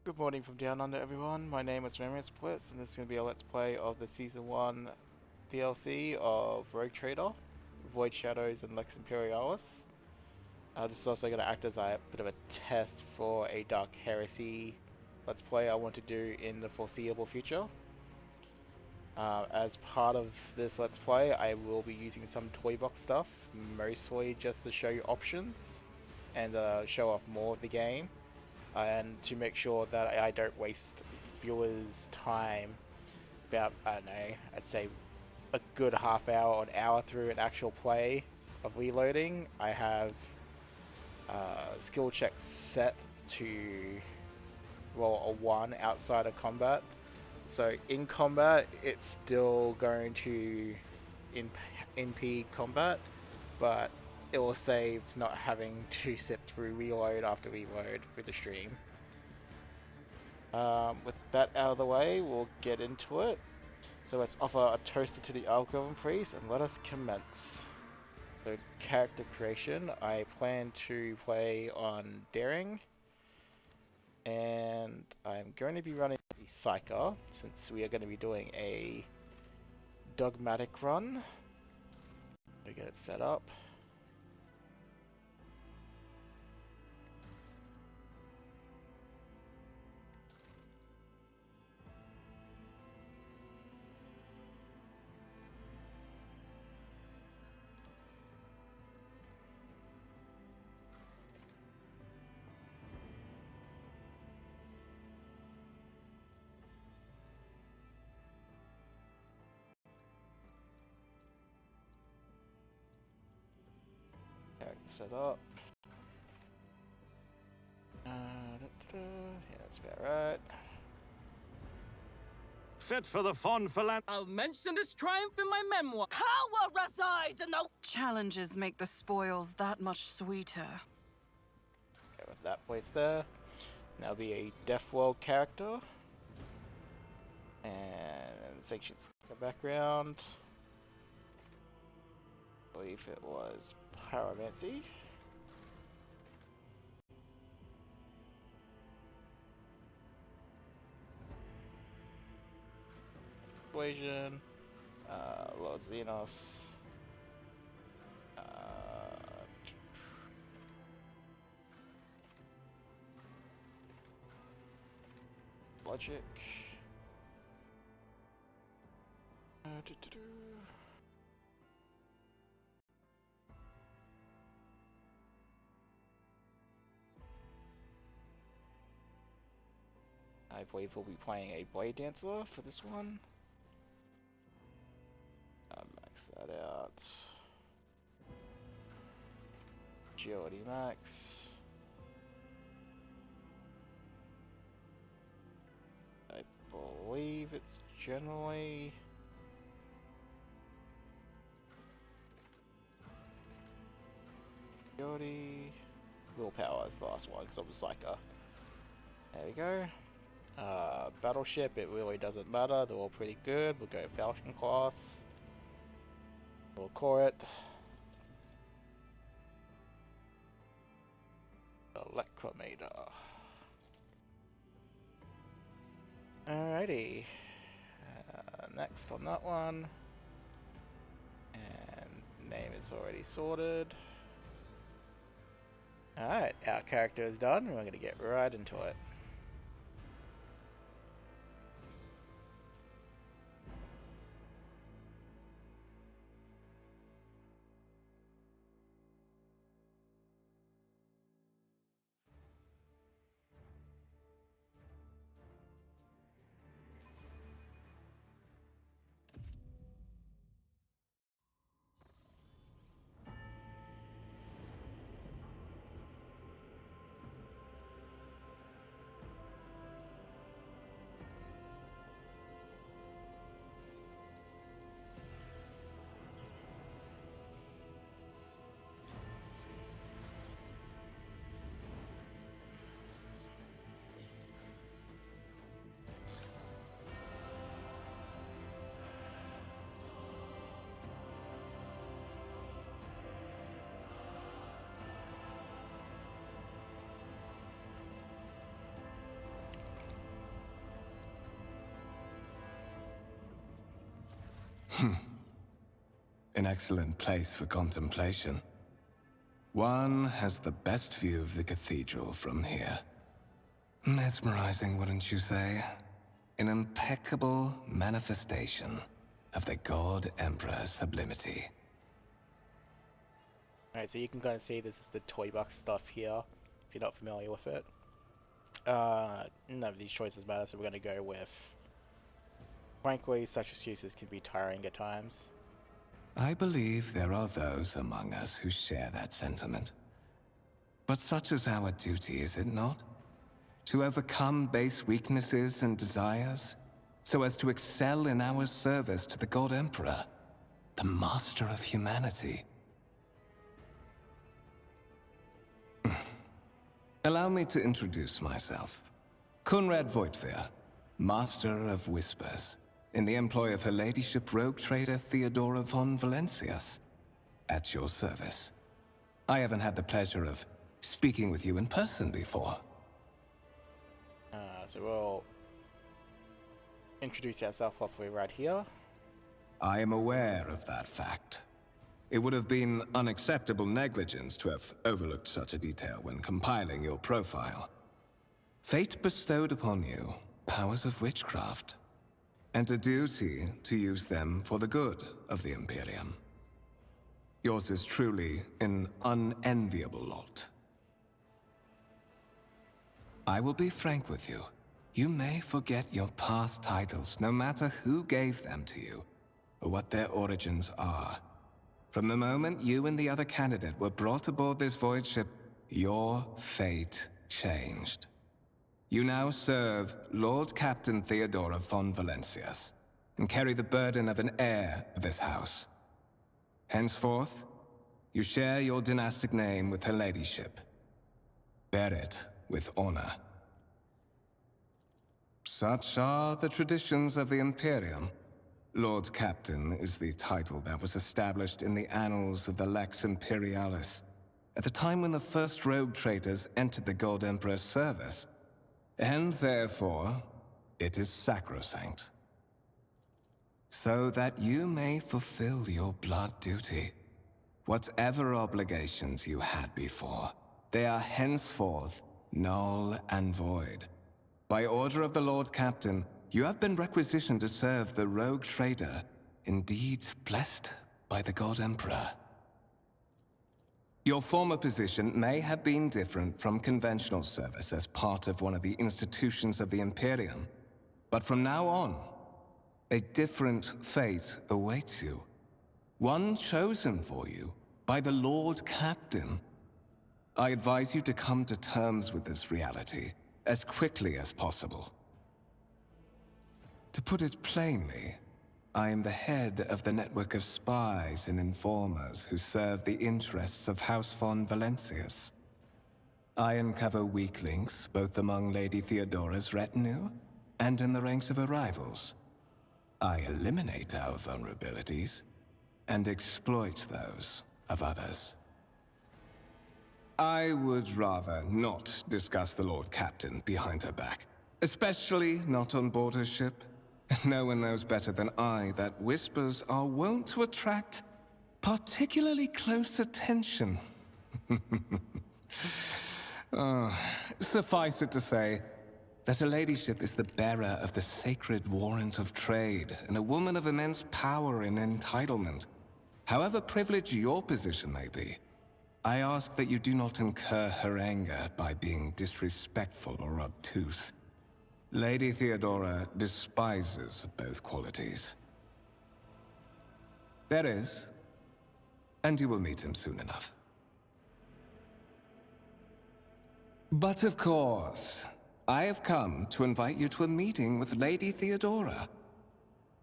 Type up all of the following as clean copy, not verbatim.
Good morning from down under, everyone. My name is Memory Splits, and this is going to be a Let's Play of the Season 1 DLC of Rogue Trader, Void Shadows, and Lex Imperialis. This is also going to act as a bit of a test for a Dark Heresy Let's Play I want to do in the foreseeable future. As part of this Let's Play, I will be using some toy box stuff, mostly just to show you options and show off more of the game. And to make sure that I don't waste viewers' time about, I don't know, I'd say a good half hour or an hour through an actual play of reloading. I have skill checks set to roll a 1 outside of combat. So in combat, it's still going to impede combat, but it will save not having to sit through reload after reload through the stream. With that out of the way, we'll get into it. So let's offer a toast to the algorithm priest and let us commence. So character creation, I plan to play on Daring, and I'm going to be running the Psyker since we are going to be doing a Dogmatic run. We get it set up. Character set up. Yeah, that's about right. Fit for the fun philan- I'll mention this triumph in my memoir. Power resides in the... Challenges make the spoils that much sweeter. Okay, with that place there. Now be a Death World character. And sanctions background. I believe it was Pyromancy. Persuasion. Lord Xenos. Logic. I believe we'll be playing a Blade Dancer for this one. I'll max that out. Agility max. I believe it's generally... Agility... Willpower is the last one because I was like a... There we go. Battleship, it really doesn't matter, they're all pretty good. We'll go Falcon class. We'll core it. Electrometer. Alrighty. Next on that one. And name is already sorted. Alright, our character is done, and we're going to get right into it. An excellent place for contemplation. One has the best view of the cathedral from here. Mesmerizing, wouldn't you say? An impeccable manifestation of the God Emperor's sublimity. Alright, so you can kind of see this is the toy box stuff here, if you're not familiar with it. None of these choices matter, so we're going to go with... Frankly, such excuses can be tiring at times. I believe there are those among us who share that sentiment. But such is our duty, is it not? To overcome base weaknesses and desires, so as to excel in our service to the God Emperor, the master of humanity. Allow me to introduce myself. Conrad Voigtveer, Master of Whispers, in the employ of Her Ladyship Rogue Trader Theodora von Valencias, at your service. I haven't had the pleasure of speaking with you in person before. So we'll introduce yourself properly right here. I am aware of that fact. It would have been unacceptable negligence to have overlooked such a detail when compiling your profile. Fate bestowed upon you powers of witchcraft, and a duty to use them for the good of the Imperium. Yours is truly an unenviable lot. I will be frank with you. You may forget your past titles, no matter who gave them to you, or what their origins are. From the moment you and the other candidate were brought aboard this voyage ship, your fate changed. You now serve Lord Captain Theodora von Valencias, and carry the burden of an heir of this house. Henceforth, you share your dynastic name with Her Ladyship. Bear it with honor. Such are the traditions of the Imperium. Lord Captain is the title that was established in the annals of the Lex Imperialis, at the time when the first rogue traders entered the God Emperor's service, and therefore, it is sacrosanct. So that you may fulfill your blood duty. Whatever obligations you had before, they are henceforth null and void. By order of the Lord Captain, you have been requisitioned to serve the rogue trader, indeed blessed by the God Emperor. Your former position may have been different from conventional service as part of one of the institutions of the Imperium, but from now on, a different fate awaits you. One chosen for you by the Lord Captain. I advise you to come to terms with this reality as quickly as possible. To put it plainly, I am the head of the network of spies and informers who serve the interests of House von Valencias. I uncover weak links both among Lady Theodora's retinue and in the ranks of her rivals. I eliminate our vulnerabilities and exploit those of others. I would rather not discuss the Lord Captain behind her back, especially not on board her ship. No one knows better than I that whispers are wont to attract particularly close attention. Suffice it to say that her ladyship is the bearer of the sacred warrant of trade and a woman of immense power and entitlement. However privileged your position may be, I ask that you do not incur her anger by being disrespectful or obtuse. Lady Theodora despises both qualities. There is, and you will meet him soon enough. But of course, I have come to invite you to a meeting with Lady Theodora.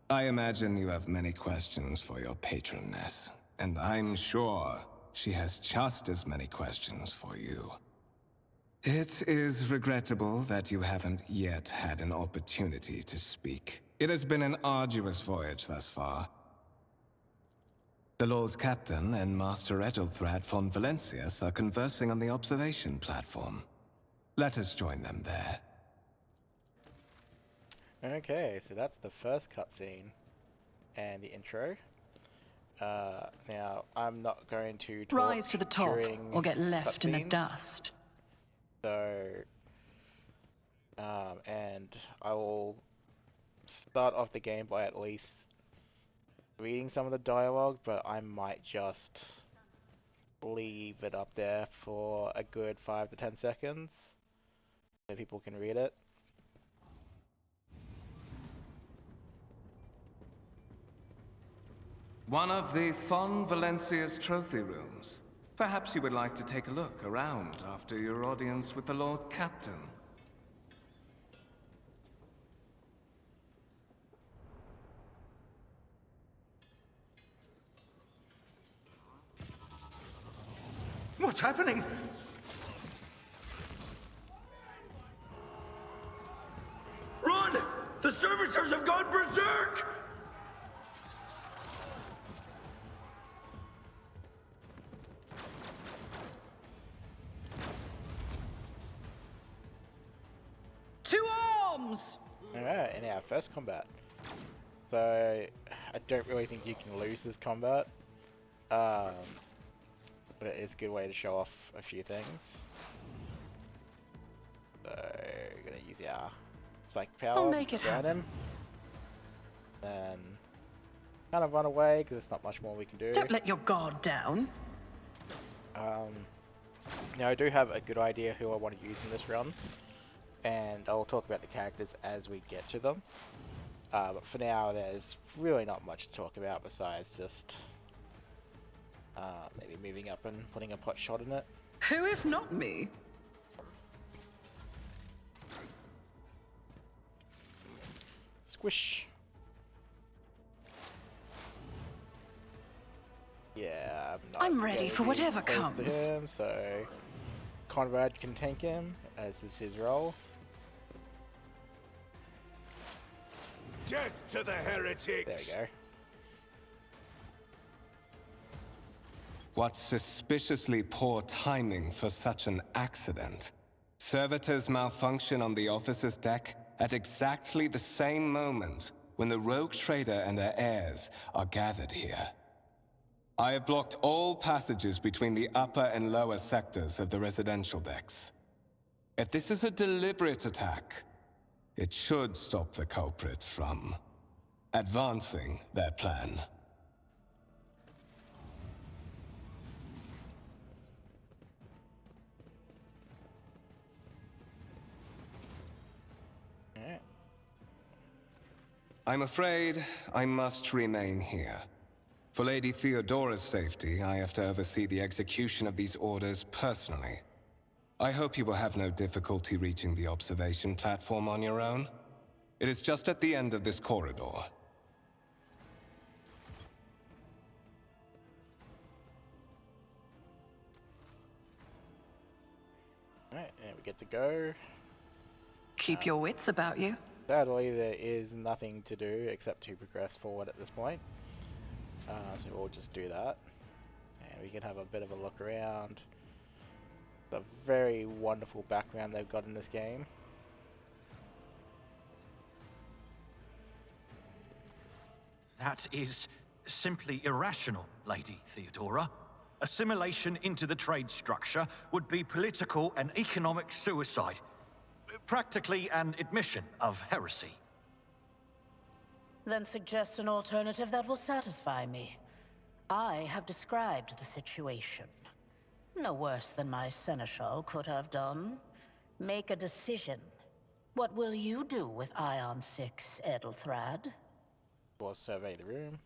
I imagine you have many questions for your patroness, and I'm sure she has just as many questions for you. It is regrettable that you haven't yet had an opportunity to speak. It has been an arduous voyage thus far. The Lord Captain and Master Edelthrad von Valencias are conversing on the observation platform. Let us join them there. Okay, so that's the first cutscene. and the intro. Now, I'm not going to talk Rise to the top, during or get left in the cutscenes, dust. So, and I will start off the game by at least reading some of the dialogue, but I might just leave it up there for a good 5 to 10 seconds so people can read it. One of the Fon Valencia's trophy rooms. Perhaps you would like to take a look around after your audience with the Lord Captain. What's happening? Run! The servitors have gone berserk! To arms! Alright, in our first combat. So, I don't really think you can lose this combat. But it's a good way to show off a few things. So, we're gonna use our psych power I'll make it to burn happen. him. Then, kind of run away, because there's not much more we can do. Don't let your guard down. Now, I do have a good idea who I want to use in this run. And I'll talk about the characters as we get to them. But for now, there's really not much to talk about besides just maybe moving up and putting a pot shot in it. Who if not me? Squish. Yeah, I'm ready for gonna be whatever close to comes. him, so Conrad can tank him, as is his role. Death to the heretics! There we go. What suspiciously poor timing for such an accident. Servitors malfunction on the officer's deck at exactly the same moment when the rogue trader and her heirs are gathered here. I have blocked all passages between the upper and lower sectors of the residential decks. If this is a deliberate attack, it should stop the culprits from advancing their plan. Alright. I'm afraid I must remain here. For Lady Theodora's safety, I have to oversee the execution of these orders personally. I hope you will have no difficulty reaching the observation platform on your own. It is just at the end of this corridor. Alright, and we get to go. Keep your wits about you. Sadly, there is nothing to do except to progress forward at this point. So we'll just do that. And we can have a bit of a look around. The very wonderful background they've got in this game. That is simply irrational, Lady Theodora. Assimilation into the trade structure would be political and economic suicide. Practically an admission of heresy. Then suggest an alternative that will satisfy me. I have described the situation. No worse than my seneschal could have done. Make a decision. What will you do with Ion 6, Edelthrad? We'll survey the room.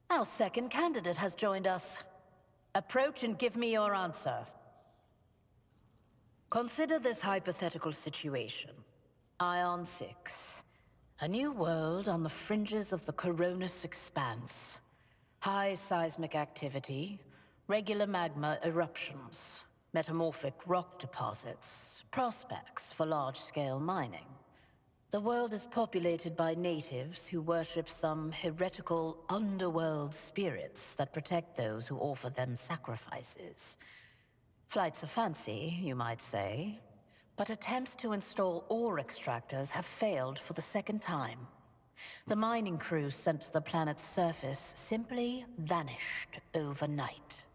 Our second candidate has joined us. Approach and give me your answer. Consider this hypothetical situation. Ion 6. A new world on the fringes of the Coronis expanse. High seismic activity, regular magma eruptions, metamorphic rock deposits, prospects for large-scale mining. The world is populated by natives who worship some heretical underworld spirits that protect those who offer them sacrifices. Flights of fancy, you might say, but attempts to install ore extractors have failed for the second time. The mining crews sent to the planet's surface simply vanished overnight.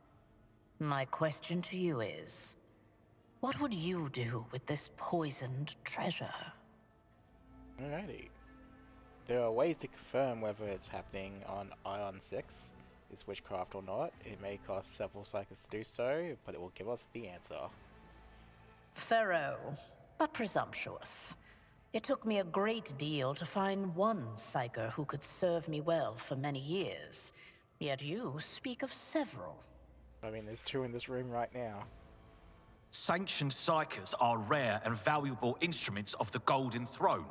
My question to you is, what would you do with this poisoned treasure? Alrighty. There are ways to confirm whether it's happening on Ion 6, is witchcraft or not. It may cost several cycles to do so, but it will give us the answer. Thorough, but presumptuous. It took me a great deal to find one psyker who could serve me well for many years. Yet you speak of several. I mean, there's 2 in this room right now. Sanctioned psychers are rare and valuable instruments of the Golden Throne.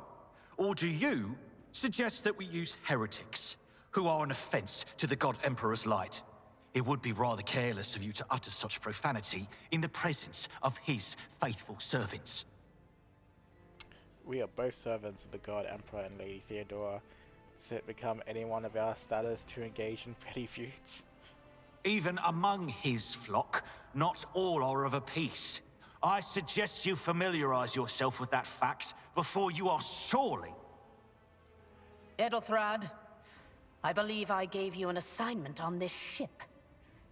Or do you suggest that we use heretics, who are an offense to the God Emperor's light? It would be rather careless of you to utter such profanity in the presence of his faithful servants. We are both servants of the God Emperor and Lady Theodora. Does it become anyone of our status to engage in petty feuds? Even among his flock, not all are of a piece. I suggest you familiarize yourself with that fact before you are surely... Edelthrad, I believe I gave you an assignment on this ship.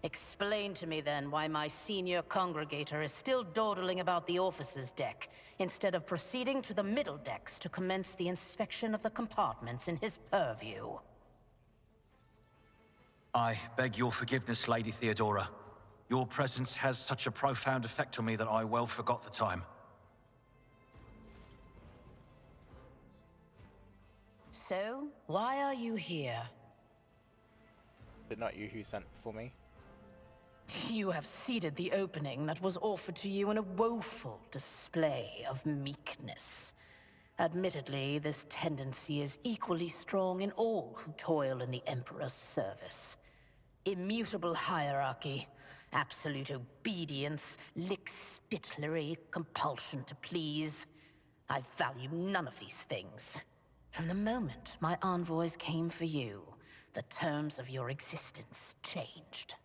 Explain to me then why my senior congregator is still dawdling about the officer's deck, instead of proceeding to the middle decks to commence the inspection of the compartments in his purview. I beg your forgiveness, Lady Theodora. Your presence has such a profound effect on me that I well forgot the time. So, why are you here? Is it not you who sent for me? You have ceded the opening that was offered to you in a woeful display of meekness. Admittedly, this tendency is equally strong in all who toil in the Emperor's service. Immutable hierarchy, absolute obedience, lick-spittlery, compulsion to please. I value none of these things. From the moment my envoys came for you, the terms of your existence changed.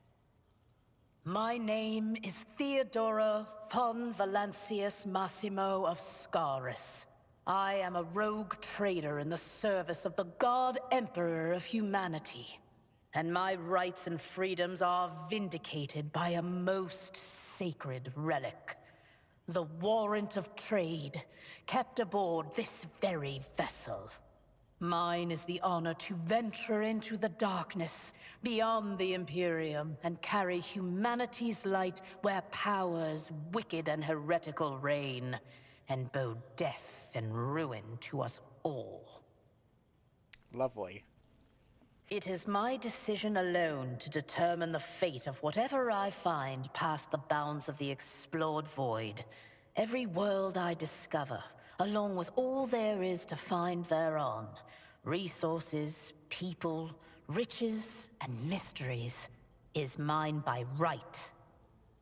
My name is Theodora von Valancius Massimo of Scaris. I am a rogue trader in the service of the God Emperor of humanity. And my rights and freedoms are vindicated by a most sacred relic. The warrant of trade, kept aboard this very vessel. Mine is the honor to venture into the darkness, beyond the Imperium, and carry humanity's light where powers wicked and heretical reign, and bow death and ruin to us all. Lovely. It is my decision alone to determine the fate of whatever I find past the bounds of the explored void. Every world I discover, along with all there is to find thereon, resources, people, riches, and mysteries, is mine by right.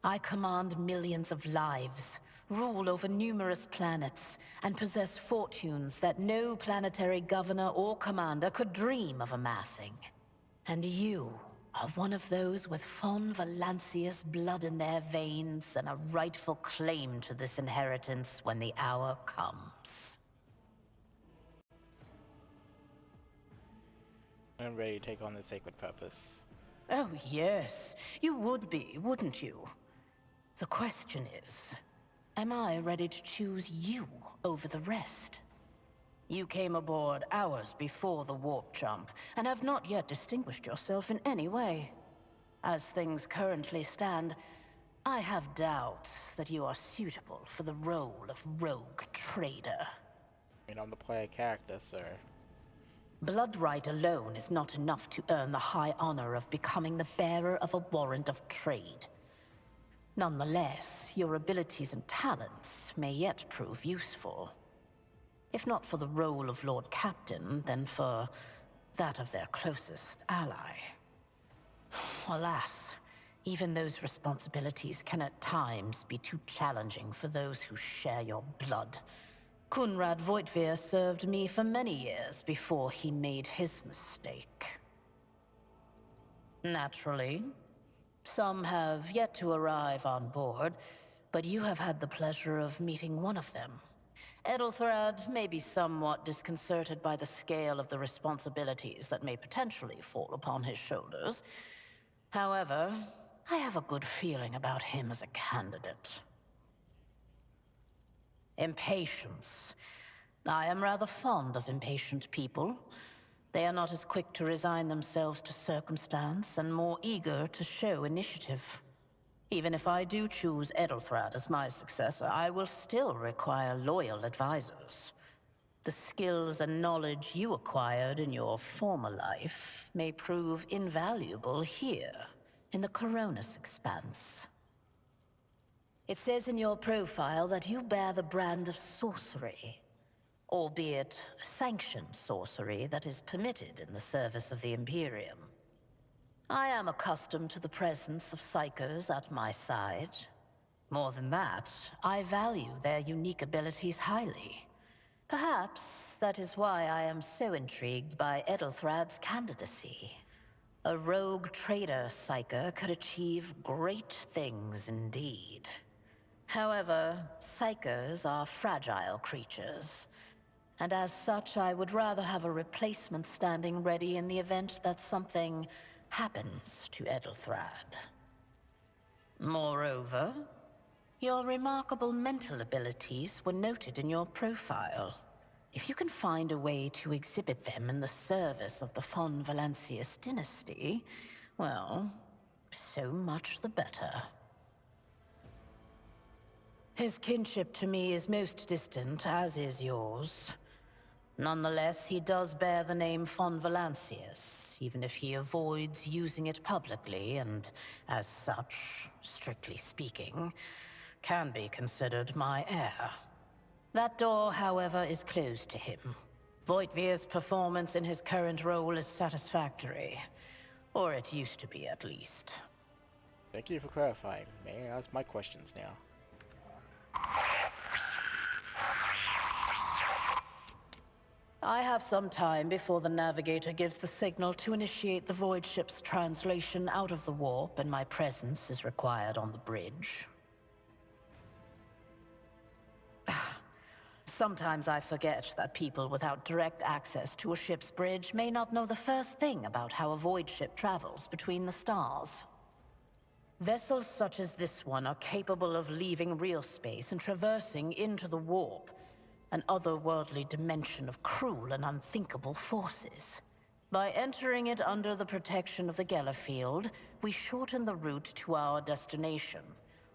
I command millions of lives, rule over numerous planets, and possess fortunes that no planetary governor or commander could dream of amassing. And you are one of those with von Valancius blood in their veins and a rightful claim to this inheritance when the hour comes. I'm ready to take on the sacred purpose. Oh yes, you would be, wouldn't you? The question is, am I ready to choose you over the rest? You came aboard hours before the warp jump, and have not yet distinguished yourself in any way. As things currently stand, I have doubts that you are suitable for the role of rogue trader. I mean, I'm the player character, sir. Blood right alone is not enough to earn the high honor of becoming the bearer of a warrant of trade. Nonetheless, your abilities and talents may yet prove useful. If not for the role of Lord Captain, then for that of their closest ally. Alas, Even those responsibilities can at times be too challenging for those who share your blood. Kunrad Voitvir served me for many years before he made his mistake. Naturally, some have yet to arrive on board, but you have had the pleasure of meeting one of them. Edelthrad may be somewhat disconcerted by the scale of the responsibilities that may potentially fall upon his shoulders. However, I have a good feeling about him as a candidate. Impatience. I am rather fond of impatient people. They are not as quick to resign themselves to circumstance and more eager to show initiative. Even if I do choose Edelthrad as my successor, I will still require loyal advisors. The skills and knowledge you acquired in your former life may prove invaluable here, in the Coronis Expanse. It says in your profile that you bear the brand of sorcery, albeit sanctioned sorcery that is permitted in the service of the Imperium. I am accustomed to the presence of psychos at my side. More than that, I value their unique abilities highly. Perhaps that is why I am so intrigued by Edelthrad's candidacy. A rogue trader psyker could achieve great things indeed. However, psychers are fragile creatures, and as such I would rather have a replacement standing ready in the event that something happens to Edelthrad. Moreover, your remarkable mental abilities were noted in your profile. If you can find a way to exhibit them in the service of the von Valancius dynasty, well, so much the better. His kinship to me is most distant, as is yours. Nonetheless, he does bear the name von Valancius, even if he avoids using it publicly, and as such, strictly speaking, can be considered my heir. That door, however, is closed to him. Voitvir's performance in his current role is satisfactory. Or it used to be, at least. Thank you for clarifying. May I ask my questions now? I have some time before the navigator gives the signal to initiate the void ship's translation out of the warp, and my presence is required on the bridge. Sometimes I forget that people without direct access to a ship's bridge may not know the first thing about how a void ship travels between the stars. Vessels such as this one are capable of leaving real space and traversing into the warp, an otherworldly dimension of cruel and unthinkable forces. By entering it under the protection of the Gellerfield, we shorten the route to our destination,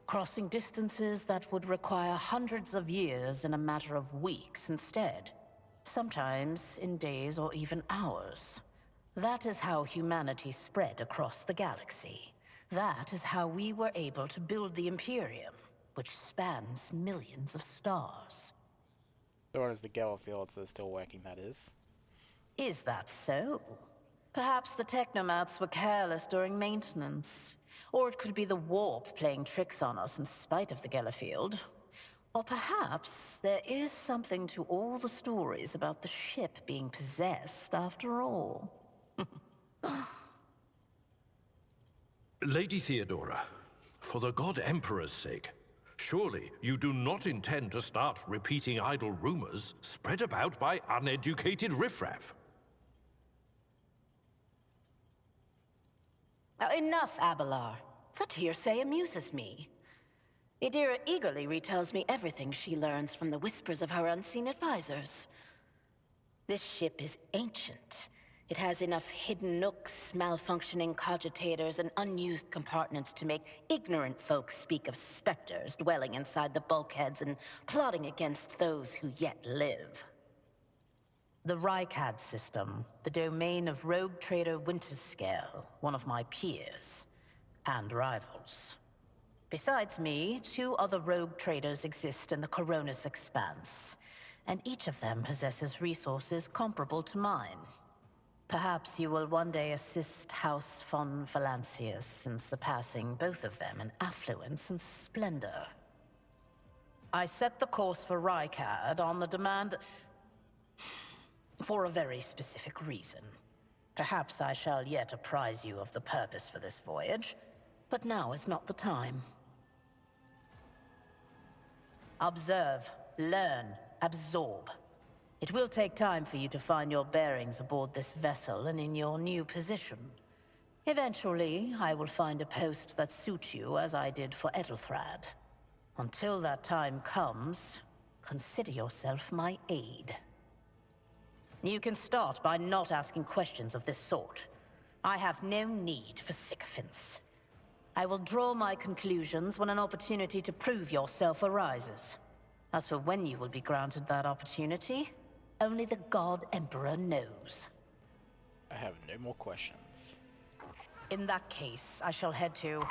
crossing distances that would require hundreds of years in a matter of weeks instead, sometimes in days or even hours. That is how humanity spread across the galaxy. That is how we were able to build the Imperium, which spans millions of stars. So long as the Gellerfields are still working, that is. Is that so? Perhaps the technomats were careless during maintenance. Or it could be the warp playing tricks on us in spite of the Gellerfield. Or perhaps there is something to all the stories about the ship being possessed after all. Lady Theodora, for the God Emperor's sake, surely you do not intend to start repeating idle rumors spread about by uneducated riffraff. Enough, Abelard. Such hearsay amuses me. Idira eagerly retells me everything she learns from the whispers of her unseen advisors. This ship is ancient. It has enough hidden nooks, malfunctioning cogitators, and unused compartments to make ignorant folks speak of specters dwelling inside the bulkheads and plotting against those who yet live. The Rykad system, the domain of rogue trader Winterscale, one of my peers, and rivals. Besides me, 2 other rogue traders exist in the Coronis Expanse, and each of them possesses resources comparable to mine. Perhaps you will one day assist House von Valancius in surpassing both of them in affluence and splendor. I set the course for Rykard on the demand for a very specific reason. Perhaps I shall yet apprise you of the purpose for this voyage, but now is not the time. Observe, learn, absorb. It will take time for you to find your bearings aboard this vessel and in your new position. Eventually, I will find a post that suits you as I did for Ethelthrad. Until that time comes, consider yourself my aide. You can start by not asking questions of this sort. I have no need for sycophants. I will draw my conclusions when an opportunity to prove yourself arises. As for when you will be granted that opportunity, only the God Emperor knows. I have no more questions. In that case, I shall head to...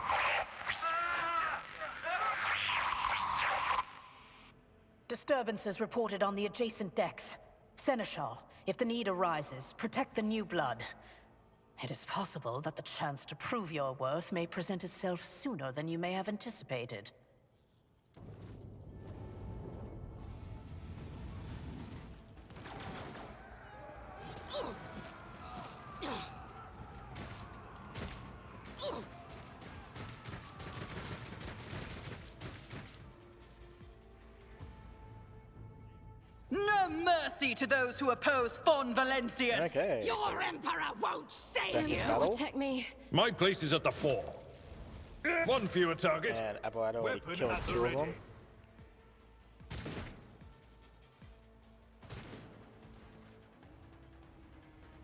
Disturbances reported on the adjacent decks. Seneschal, if the need arises, protect the new blood. It is possible that the chance to prove your worth may present itself sooner than you may have anticipated. No mercy to those who oppose von Valancius! Okay. Your emperor won't save Second you! battle. Protect me. My place is at the fore. One fewer target. And Aberado already Weapon killed at the 2 of ready. them.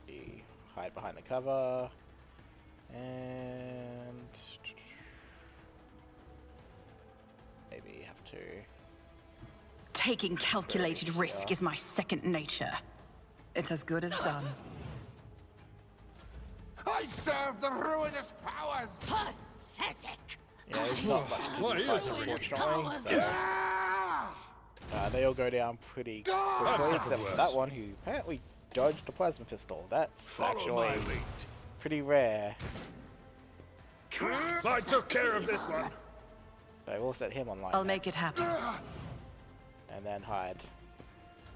We hide behind the cover. And... maybe have to... Taking calculated risk is my second nature. It's as good as done. I serve the ruinous powers! Pathetic! Yeah, there's not much to Why this is fight, everyone- unfortunately. So, Ah! they all go down pretty quickly, That's except for worse. that one who apparently dodged the plasma pistol. That's Follow actually my lead. pretty rare. I took care of this one. So we'll set him online. I'll make it happen. And then hide.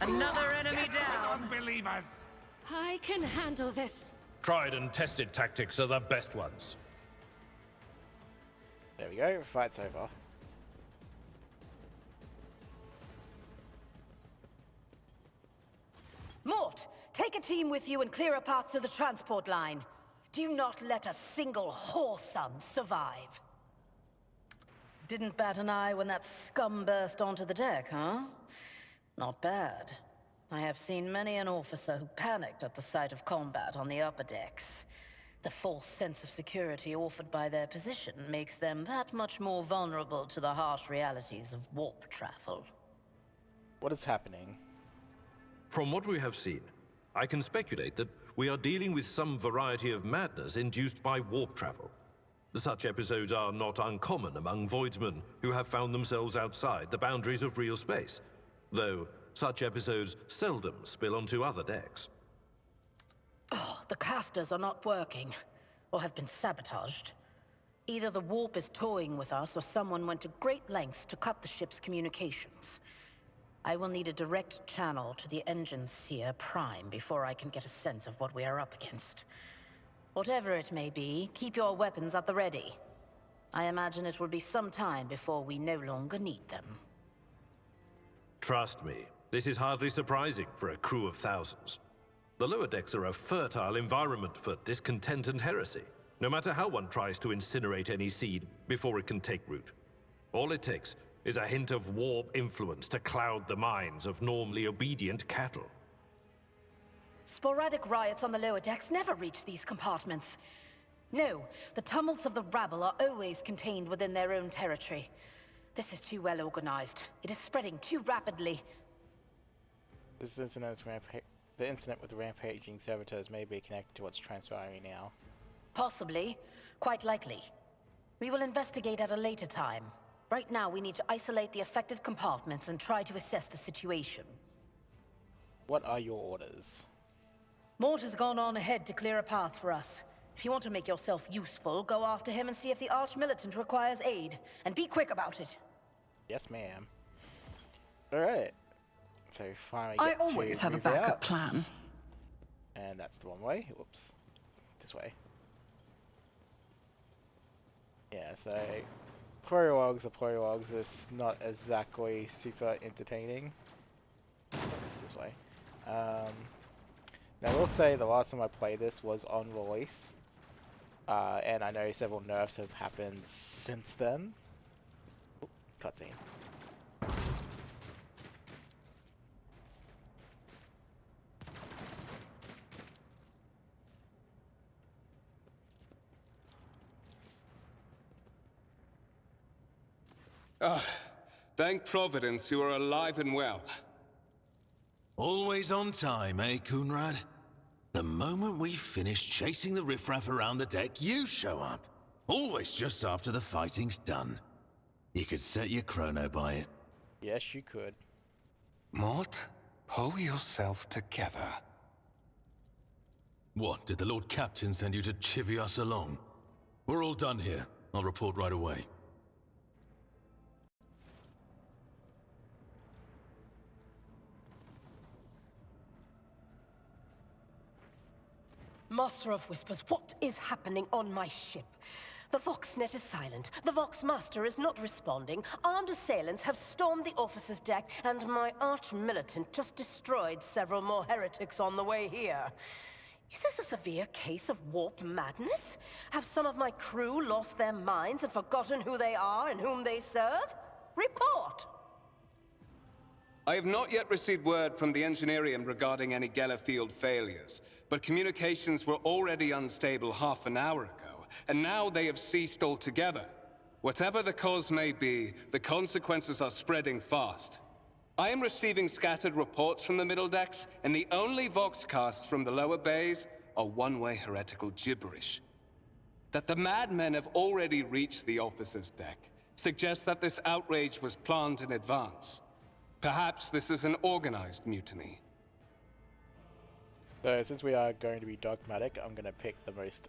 Another enemy down! Unbelievers! I can handle this. Tried and tested tactics are the best ones. There we go, fight's over. Mort, take a team with you and clear a path to the transport line. Do not let a single whoreson survive. Didn't bat an eye when that scum burst onto the deck, huh? Not bad. I have seen many an officer who panicked at the sight of combat on the upper decks. The false sense of security offered by their position makes them that much more vulnerable to the harsh realities of warp travel. What is happening? From what we have seen, I can speculate that we are dealing with some variety of madness induced by warp travel. Such episodes are not uncommon among voidsmen who have found themselves outside the boundaries of real space, though such episodes seldom spill onto other decks. The casters are not working, or have been sabotaged. Either the warp is toying with us, or someone went to great lengths to cut the ship's communications. I will need a direct channel to the engine seer Prime before I can get a sense of what we are up against. Whatever it may be, keep your weapons at the ready. I imagine it will be some time before we no longer need them. Trust me, this is hardly surprising for a crew of thousands. The lower decks are a fertile environment for discontent and heresy, no matter how one tries to incinerate any seed before it can take root. All it takes is a hint of warp influence to cloud the minds of normally obedient cattle. Sporadic riots on the lower decks never reach these compartments. No, the tumults of the rabble are always contained within their own territory. This is too well organized. It is spreading too rapidly. The incident with the rampaging servitors may be connected to what's transpiring now. Possibly. Quite likely. We will investigate at a later time. Right now, we need to isolate the affected compartments and try to assess the situation. What are your orders? Mort has gone on ahead to clear a path for us. If you want to make yourself useful, go after him and see if the Arch-Militant requires aid. And be quick about it. Yes, ma'am. Alright. So finally I get always to have a move backup out. plan. And that's the wrong way. Whoops. This way. Yeah, so prologues are prologues. It's not exactly super entertaining. Oops, this way. Now I will say the last time I played this was on release. And I know several nerfs have happened since then. Oop, cutscene. Thank Providence you are alive and well. Always on time, eh, Coonrad? The moment we finish chasing the riffraff around the deck, you show up. Always just after the fighting's done. You could set your chrono by it. Yes, you could. Mort, pull yourself together. What, did the Lord Captain send you to chivvy us along? We're all done here. I'll report right away. Master of Whispers, what is happening on my ship? The Voxnet is silent. The Voxmaster is not responding. Armed assailants have stormed the officer's deck, and my arch-militant just destroyed several more heretics on the way here. Is this a severe case of warp madness? Have some of my crew lost their minds and forgotten who they are and whom they serve? Report! I have not yet received word from the Engineerium regarding any Gellerfield failures, but communications were already unstable half an hour ago, and now they have ceased altogether. Whatever the cause may be, the consequences are spreading fast. I am receiving scattered reports from the middle decks, and the only voxcasts from the lower bays are one-way heretical gibberish. That the madmen have already reached the officer's deck suggests that this outrage was planned in advance. Perhaps this is an organized mutiny. So since we are going to be dogmatic, I'm going to pick the most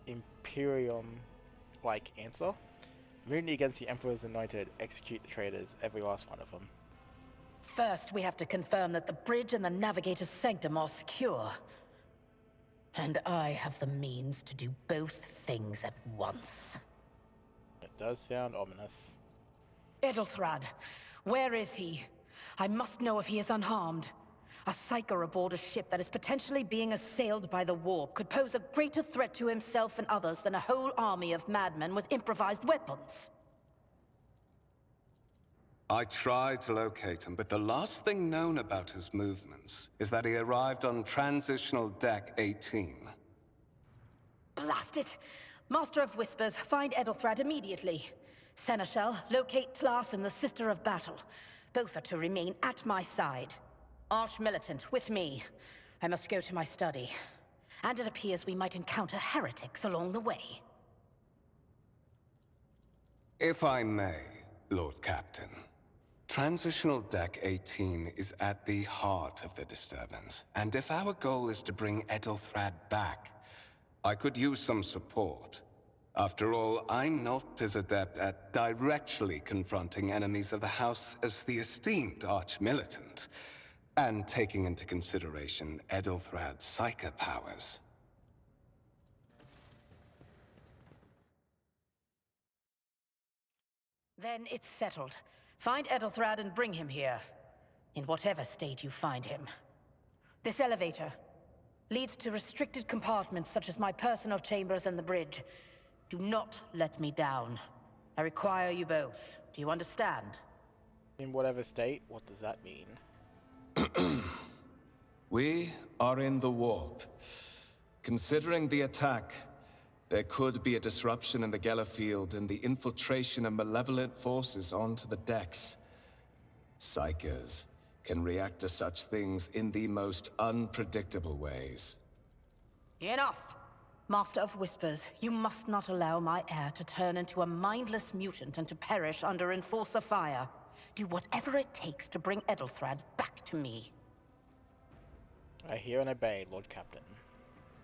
Imperium-like answer. Mutiny against the Emperor's Anointed. Execute the traitors, every last one of them. First, we have to confirm that the bridge and the Navigator's Sanctum are secure. And I have the means to do both things at once. It does sound ominous. Edelthrad, where is he? I must know if he is unharmed. A psyker aboard a ship that is potentially being assailed by the warp could pose a greater threat to himself and others than a whole army of madmen with improvised weapons. I tried to locate him, but the last thing known about his movements is that he arrived on Transitional Deck 18. Blast it! Master of Whispers, find Edelthrad immediately. Seneschal, locate Tlas and the Sister of Battle. Both are to remain at my side. Arch-Militant, with me. I must go to my study. And it appears we might encounter heretics along the way. If I may, Lord Captain. Transitional Deck 18 is at the heart of the disturbance, and if our goal is to bring Edelthrad back, I could use some support. After all, I'm not as adept at directly confronting enemies of the House as the esteemed Arch-Militant, and taking into consideration Edelthrad's psyker powers. Then it's settled. Find Edelthrad and bring him here. In whatever state you find him. This elevator leads to restricted compartments such as my personal chambers and the bridge. Do not let me down. I require you both. Do you understand? In whatever state, what does that mean? We are in the warp. Considering the attack, there could be a disruption in the Gellerfield and the infiltration of malevolent forces onto the decks. Psykers can react to such things in the most unpredictable ways. Enough! Master of Whispers, you must not allow my heir to turn into a mindless mutant and to perish under Enforcer fire. Do whatever it takes to bring Edelthrad back to me. I hear and obey, Lord Captain.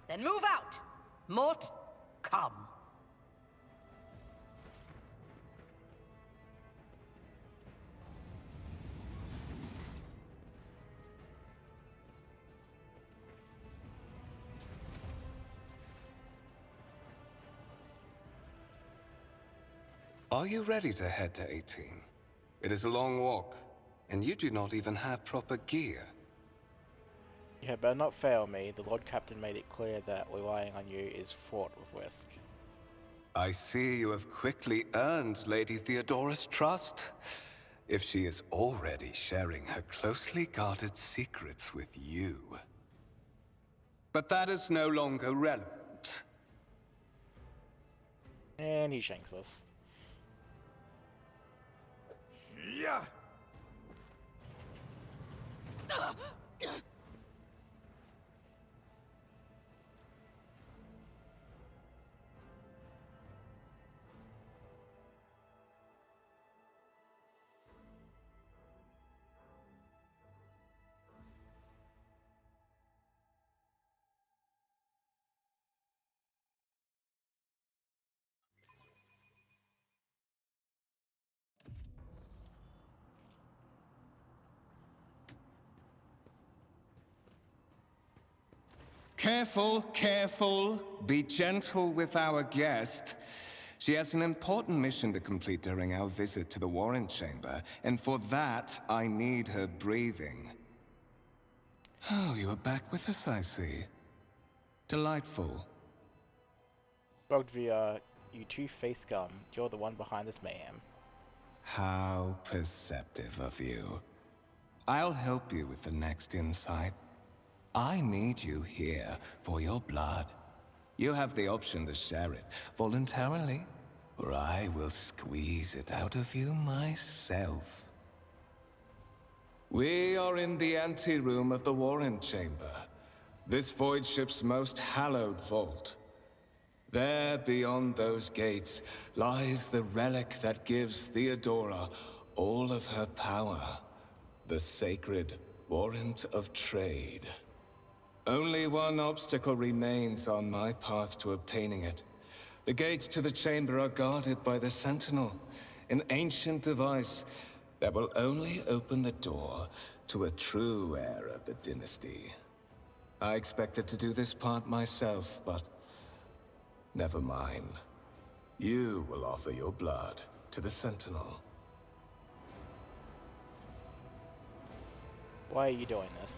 Then move out! Mort, come. Are you ready to head to 18? It is a long walk, and you do not even have proper gear. You had better not fail me. The Lord Captain made it clear that relying on you is fraught with risk. I see you have quickly earned Lady Theodora's trust, if she is already sharing her closely guarded secrets with you. But that is no longer relevant. And he shanks us. Yeah. Careful, careful. Be gentle with our guest. She has an important mission to complete during our visit to the Warren Chamber, and for that, I need her breathing. Oh, you are back with us, I see. Delightful. Bogdvia, you two face scum. You're the one behind this mayhem. How perceptive of you. I'll help you with the next insight. I need you here for your blood. You have the option to share it voluntarily, or I will squeeze it out of you myself. We are in the anteroom of the Warren Chamber, this void ship's most hallowed vault. There, beyond those gates, lies the relic that gives Theodora all of her power, the sacred Warrant of Trade. Only one obstacle remains on my path to obtaining it. The gates to the chamber are guarded by the Sentinel, an ancient device that will only open the door to a true heir of the dynasty. I expected to do this part myself, but never mind. You will offer your blood to the Sentinel. Why are you doing this?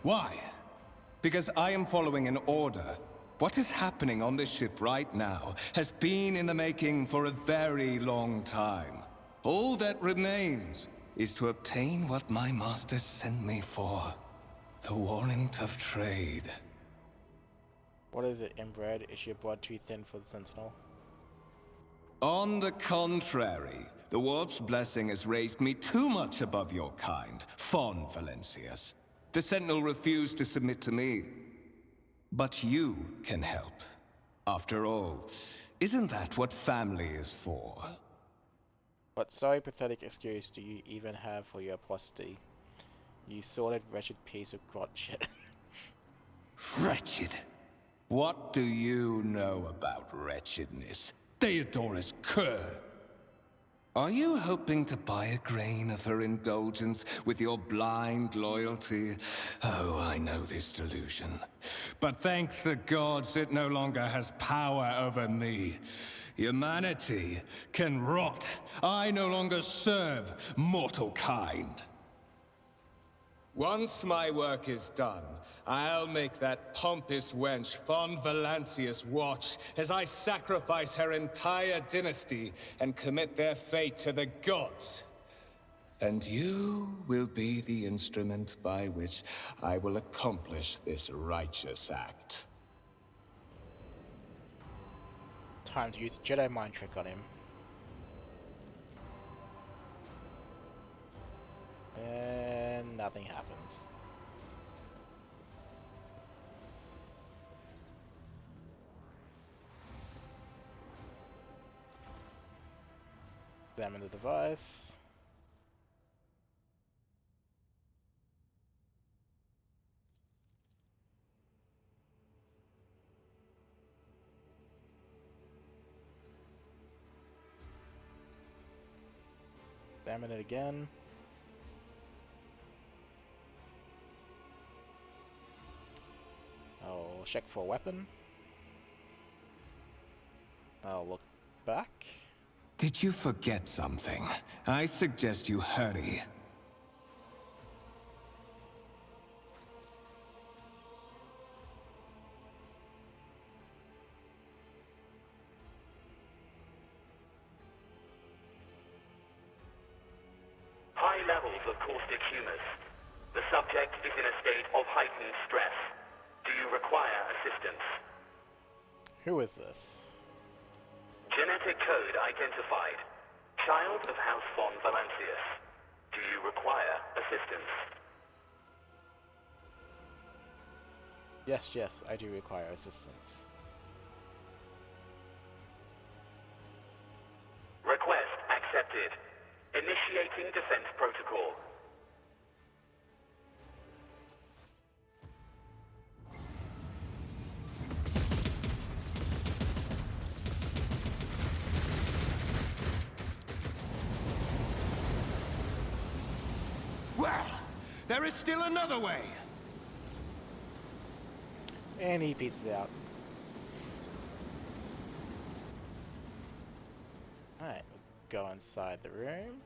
Why? Because I am following an order. What is happening on this ship right now has been in the making for a very long time. All that remains is to obtain what my master sent me for. The Warrant of Trade. What is it, inbred? Is your blood too thin for the Sentinel? On the contrary, the Warp's blessing has raised me too much above your kind, Fon Valencius. The Sentinel refused to submit to me. But you can help. After all, isn't that what family is for? What sorry pathetic excuse do you even have for your apostasy? You sordid, wretched piece of grot shit. Wretched? What do you know about wretchedness? Theodora's cur! Are you hoping to buy a grain of her indulgence with your blind loyalty? Oh, I know this delusion. But thank the gods it no longer has power over me. Humanity can rot. I no longer serve mortal kind. Once my work is done, I'll make that pompous wench Fon Valancius watch as I sacrifice her entire dynasty and commit their fate to the gods. And you will be the instrument by which I will accomplish this righteous act. Time to use a Jedi mind trick on him. And nothing happens. Examine the device. examine it again. I'll check for a weapon. I'll look back. Did you forget something? I suggest you hurry. High levels of caustic humus. The subject is in a state of heightened stress. Do you require assistance? Who is this? Genetic code identified. Child of House von Valancius. Do you require assistance? Yes, I do require assistance. Request accepted. Initiating defense protocol. Well, there is still another way. And he pieces out. Alright, we'll go inside the room.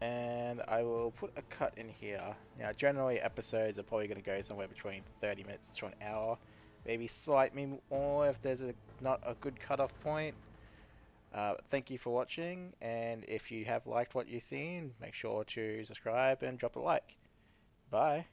And I will put a cut in here. Now, generally episodes are probably going to go somewhere between 30 minutes to an hour. Maybe slightly more if there's not a good cutoff point. Thank you for watching, and if you have liked what you've seen, make sure to subscribe and drop a like. Bye.